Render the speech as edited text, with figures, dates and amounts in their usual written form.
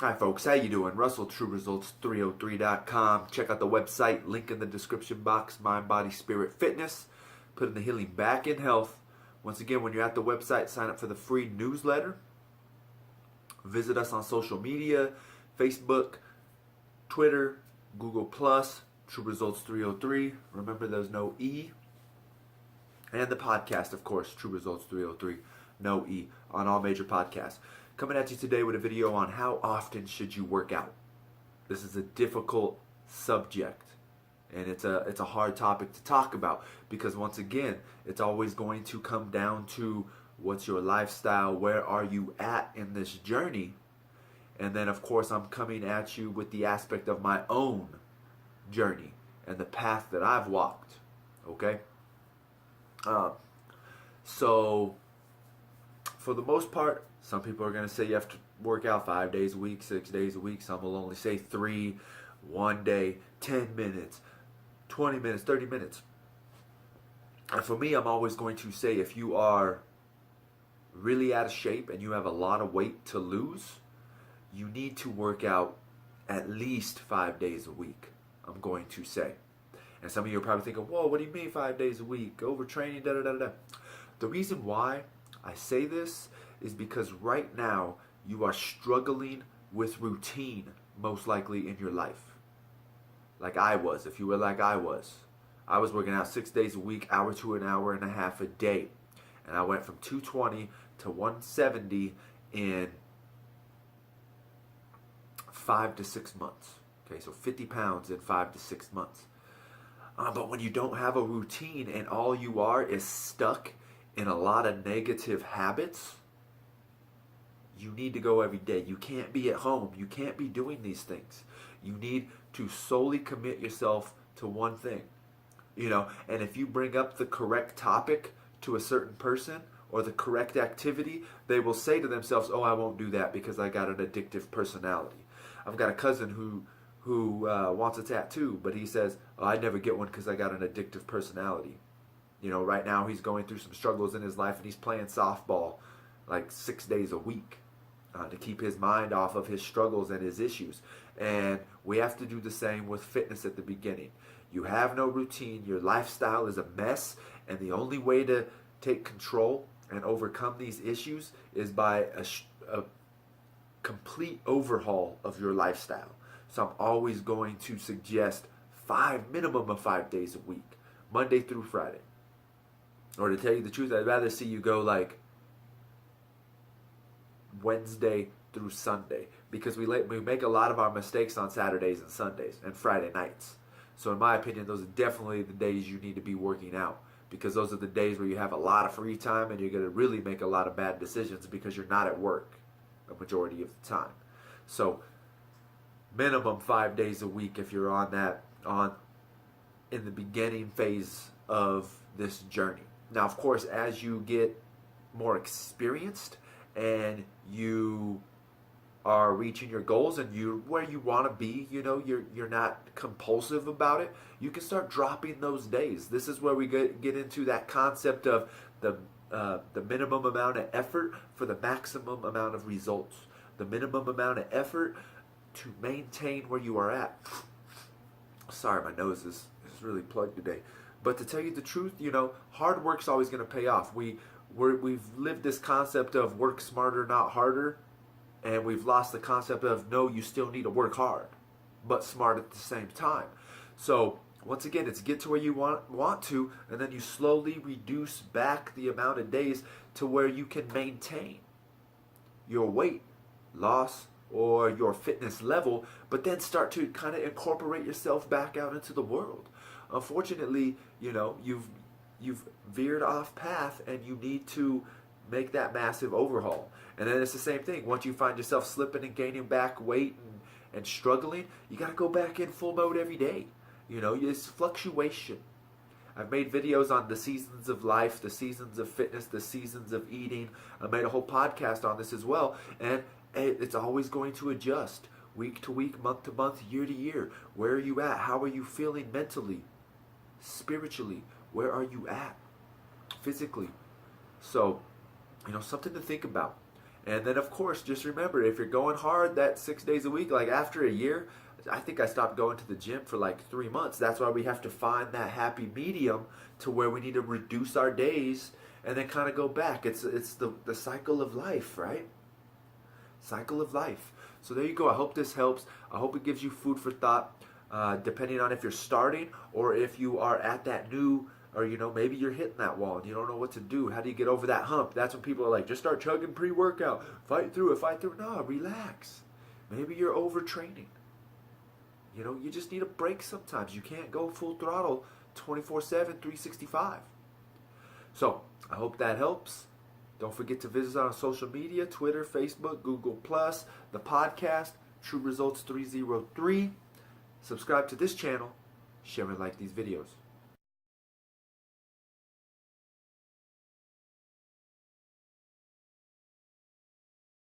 Hi folks, how you doing? Russell, TrueResults303.com. Check out the website, link in the description box, Mind, Body, Spirit, Fitness. Putting the healing back in health. Once again, when you're at the website, sign up for the free newsletter. Visit us on social media, Facebook, Twitter, Google+, TrueResults303. Remember, there's no E. And the podcast, of course, True Results 303, no E, on all major podcasts. Coming at you today with a video on how often should you work out. This is a difficult subject, and it's a hard topic to talk about because, once again, it's always going to come down to what's your lifestyle, where are you at in this journey, and then, of course, I'm coming at you with the aspect of my own journey and the path that I've walked, okay? So, for the most part, some people are going to say you have to work out 5 days a week, 6 days a week. Some will only say 3, 1 day, 10 minutes, 20 minutes, 30 minutes. And for me, I'm always going to say if you are really out of shape and you have a lot of weight to lose, you need to work out at least 5 days a week, I'm going to say. And some of you are probably thinking, whoa, what do you mean 5 days a week? Overtraining, da-da-da-da. The reason why I say this is because right now you are struggling with routine, most likely in your life. Like I was, if you were like I was. I was working out 6 days a week, hour to an hour and a half a day. And I went from 220 to 170 in 5 to 6 months. Okay, so 50 pounds in 5 to 6 months. But when you don't have a routine and all you are is stuck in a lot of negative habits, you need to go every day. You can't be at home. You can't be doing these things. You need to solely commit yourself to one thing. And if you bring up the correct topic to a certain person or the correct activity, they will say to themselves, oh, I won't do that because I got an addictive personality. I've got a cousin who wants a tattoo, but he says, oh, I never get one because I got an addictive personality. Right now he's going through some struggles in his life, and he's playing softball like 6 days a week to keep his mind off of his struggles and his issues. And we have to do the same with fitness at the beginning. You have no routine, your lifestyle is a mess, and the only way to take control and overcome these issues is by a complete overhaul of your lifestyle. So I'm always going to suggest minimum of 5 days a week, Monday through Friday. Or to tell you the truth, I'd rather see you go like Wednesday through Sunday, because we make a lot of our mistakes on Saturdays and Sundays and Friday nights. So in my opinion, those are definitely the days you need to be working out, because those are the days where you have a lot of free time and you're going to really make a lot of bad decisions because you're not at work a majority of the time. So minimum 5 days a week if you're in the beginning phase of this journey. Now, of course, as you get more experienced and you are reaching your goals and you're where you want to be, you're not compulsive about it, you can start dropping those days. This is where we get into that concept of the minimum amount of effort for the maximum amount of results. The minimum amount of effort to maintain where you are at. Sorry, my nose is really plugged today. But to tell you the truth, hard work's always going to pay off. We've lived this concept of work smarter, not harder, and we've lost the concept of no, you still need to work hard, but smart at the same time. So once again, it's get to where you want to, and then you slowly reduce back the amount of days to where you can maintain your weight loss or your fitness level, but then start to kind of incorporate yourself back out into the world. Unfortunately, you've veered off path and you need to make that massive overhaul. And then it's the same thing. Once you find yourself slipping and gaining back weight and struggling, you got to go back in full mode every day. It's fluctuation. I've made videos on the seasons of life, the seasons of fitness, the seasons of eating. I made a whole podcast on this as well. And it's always going to adjust week to week, month to month, year to year. Where are you at? How are you feeling mentally, spiritually? Where are you at physically? So, something to think about. And then, of course, just remember, if you're going hard that 6 days a week, like after a year, I think I stopped going to the gym for like 3 months. That's why we have to find that happy medium to where we need to reduce our days and then kind of go back. It's the cycle of life, right? Cycle of life. So there you go. I hope this helps. I hope it gives you food for thought, depending on if you're starting or if you are at that new, or maybe you're hitting that wall and you don't know what to do. How do you get over that hump? That's when people are like, just start chugging pre-workout. Fight through it, fight through it. No, relax. Maybe you're overtraining. You just need a break sometimes. You can't go full throttle 24/7, 365. So, I hope that helps. Don't forget to visit us on social media, Twitter, Facebook, Google+, the podcast, True Results 303. Subscribe to this channel. Share and like these videos.